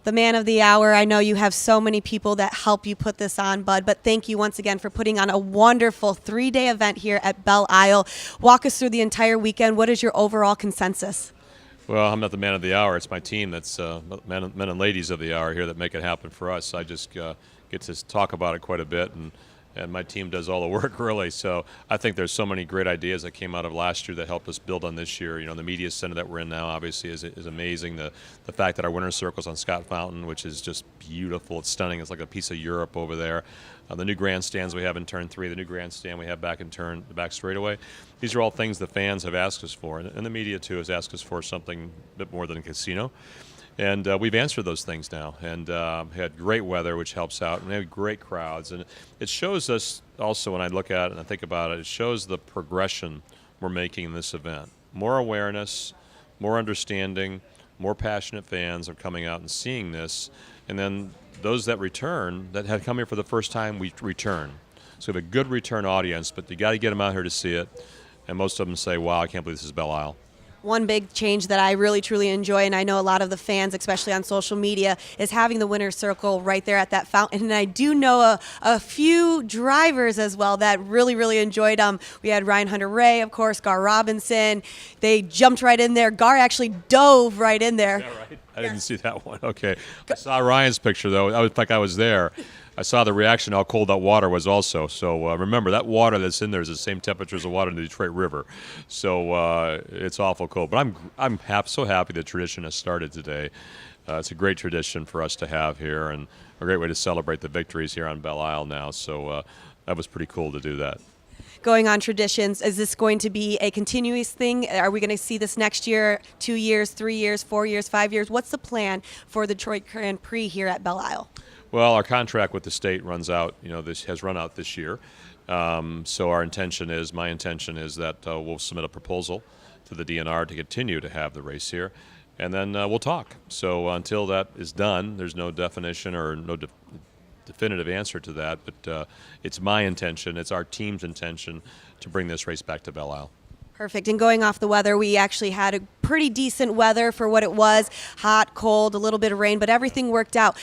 the man of the hour. I know you have so many people that help you put this on, Bud, but thank you once again for putting on a wonderful 3-day event here at Belle Isle. Walk us through the entire weekend. What is your overall consensus? Well, I'm not the man of the hour. It's my team that's men and ladies of the hour here that make it happen for us. I just get to talk about it quite a bit, and my team does all the work, really. So I think there's so many great ideas that came out of last year that helped us build on this year. You know, the media center that we're in now obviously is amazing. The fact that our winter circle's on Scott Fountain, which is just beautiful. It's stunning. It's like a piece of Europe over there. The new grandstands we have in turn 3, the new grandstand we have back in the back straightaway. These are all things the fans have asked us for, and the media too has asked us for something a bit more than a casino. And we've answered those things now, and had great weather, which helps out, and we had great crowds. And it shows us also, when I look at it and I think about it, it shows the progression we're making in this event. More awareness, more understanding, more passionate fans are coming out and seeing this, and then those that return, that had come here for the first time, we return. So we have a good return audience, but you got to get them out here to see it, and most of them say, wow, I can't believe this is Belle Isle. One big change that I really, truly enjoy, and I know a lot of the fans, especially on social media, is having the winner's circle right there at that fountain. And I do know a few drivers as well that really, really enjoyed them. We had Ryan Hunter-Ray, of course, Gar Robinson. They jumped right in there. Gar actually dove right in there. Is that right? I didn't see that one. Okay. I saw Ryan's picture, though. I was like I was there. I saw the reaction, how cold that water was also. So remember, that water that's in there is the same temperature as the water in the Detroit River. So it's awful cold. But I'm so happy the tradition has started today. It's a great tradition for us to have here, and a great way to celebrate the victories here on Belle Isle now. So that was pretty cool to do that. Going on traditions, is this going to be a continuous thing? Are we going to see this next year, 2 years, 3 years, 4 years, 5 years? What's the plan for the Detroit Grand Prix here at Belle Isle? Well, our contract with the state runs out. This has run out this year. So my intention is that we'll submit a proposal to the DNR to continue to have the race here, and then we'll talk. So until that is done, there's no definition or no definitive answer to that. But it's my intention, it's our team's intention to bring this race back to Belle Isle. Perfect. And going off the weather, we actually had a pretty decent weather for what it was. Hot, cold, a little bit of rain, but everything worked out.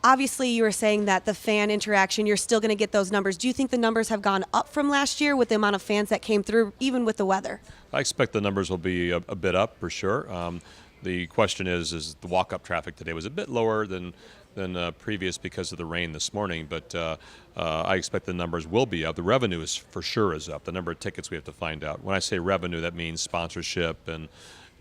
Obviously you were saying that the fan interaction, you're still going to get those numbers. Do you think the numbers have gone up from last year with the amount of fans that came through, even with the weather? I expect the numbers will be a bit up for sure. The question is the walk-up traffic today was a bit lower than previous because of the rain this morning, but I expect the numbers will be up. The revenue for sure is up. The number of tickets we have to find out. When I say revenue, that means sponsorship and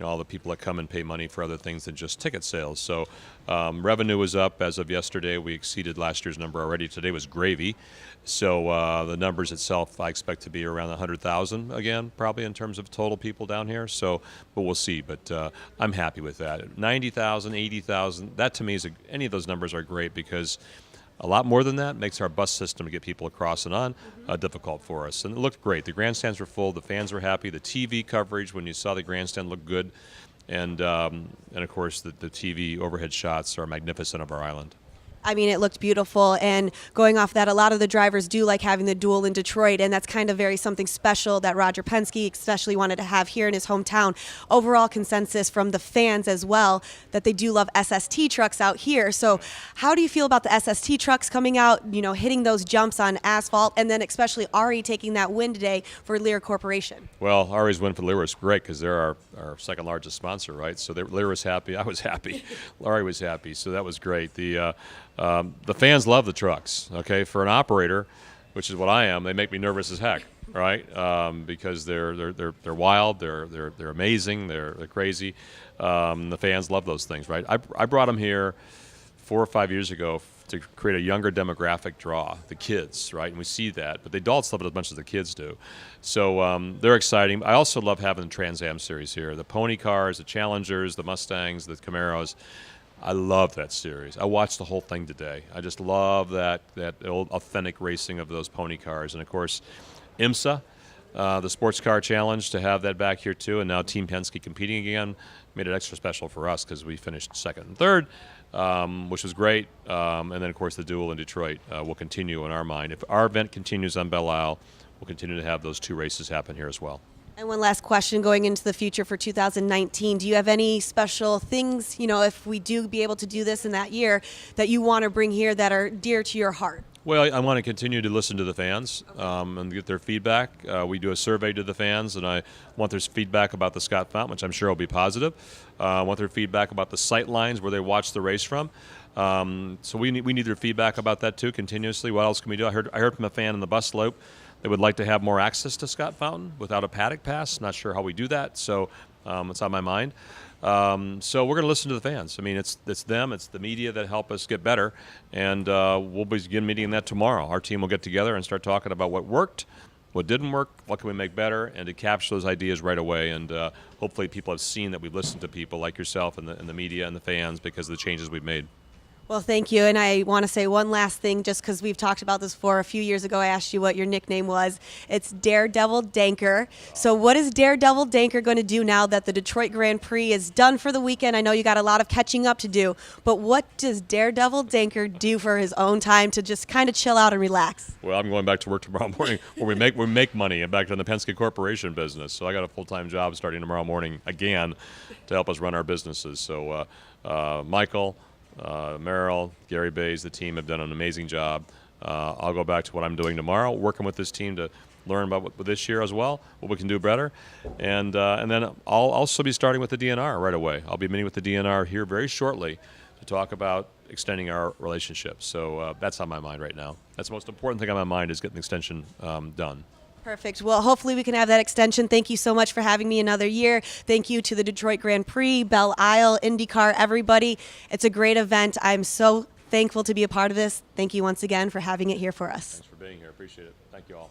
all the people that come and pay money for other things than just ticket sales. So revenue was up as of yesterday. We exceeded last year's number already. Today was gravy. So the numbers itself I expect to be around 100,000 again, probably in terms of total people down here. So, but we'll see. But I'm happy with that. 90,000, 80,000, that to me any of those numbers are great, because a lot more than that makes our bus system to get people across and on difficult for us. And it looked great. The grandstands were full. The fans were happy. The TV coverage, when you saw the grandstand, looked good. And of course, the TV overhead shots are magnificent of our island. I mean, it looked beautiful, and going off that, a lot of the drivers do like having the duel in Detroit, and that's kind of very something special that Roger Penske especially wanted to have here in his hometown. Overall consensus from the fans as well that they do love SST trucks out here. So how do you feel about the SST trucks coming out, hitting those jumps on asphalt, and then especially Ari taking that win today for Lear Corporation? Well, Ari's win for Lear was great because they're our second largest sponsor, right? So Lear was happy. I was happy. Ari was happy. So that was great. The fans love the trucks. Okay, for an operator, which is what I am, they make me nervous as heck, right? Because they're wild, they're amazing, they're crazy. The fans love those things, right? I brought them here 4 or 5 years ago to create a younger demographic draw, the kids, right? And we see that, but the adults love it as much as the kids do. So they're exciting. I also love having the Trans Am series here, the pony cars, the Challengers, the Mustangs, the Camaros. I love that series. I watched the whole thing today. I just love that old authentic racing of those pony cars. And of course, IMSA, the Sports Car Challenge, to have that back here too, and now Team Penske competing again, made it extra special for us because we finished second and third, which was great. And then of course the duel in Detroit will continue in our mind. If our event continues on Belle Isle, we'll continue to have those two races happen here as well. And one last question going into the future for 2019. Do you have any special things, if we do be able to do this in that year, that you want to bring here that are dear to your heart? Well, I want to continue to listen to the fans and get their feedback. We do a survey to the fans, and I want their feedback about the Scott Fountain, which I'm sure will be positive. I want their feedback about the sight lines where they watch the race from. So we need their feedback about that too continuously. What else can we do? I heard from a fan in the bus slope that would like to have more access to Scott Fountain without a paddock pass. Not sure how we do that, so it's on my mind. So we're going to listen to the fans. I mean, it's them, it's the media that help us get better, and we'll begin meeting that tomorrow. Our team will get together and start talking about what worked, what didn't work, what can we make better, and to capture those ideas right away. And hopefully people have seen that we've listened to people like yourself and the media and the fans because of the changes we've made. Well, thank you. And I want to say one last thing, just because we've talked about this before. A few years ago, I asked you what your nickname was. It's Daredevil Denker. So what is Daredevil Denker going to do now that the Detroit Grand Prix is done for the weekend? I know you got a lot of catching up to do, but what does Daredevil Denker do for his own time to just kind of chill out and relax? Well, I'm going back to work tomorrow morning where we make money and back to the Penske Corporation business. So I got a full-time job starting tomorrow morning again to help us run our businesses. So Michael, Merrill, Gary Bays, the team have done an amazing job. I'll go back to what I'm doing tomorrow, working with this team to learn about what this year as well, what we can do better. And then I'll also be starting with the DNR right away. I'll be meeting with the DNR here very shortly to talk about extending our relationship. So that's on my mind right now. That's the most important thing on my mind is getting the extension done. Perfect. Well, hopefully we can have that extension. Thank you so much for having me another year. Thank you to the Detroit Grand Prix, Belle Isle, IndyCar, everybody. It's a great event. I'm so thankful to be a part of this. Thank you once again for having it here for us. Thanks for being here. Appreciate it. Thank you all.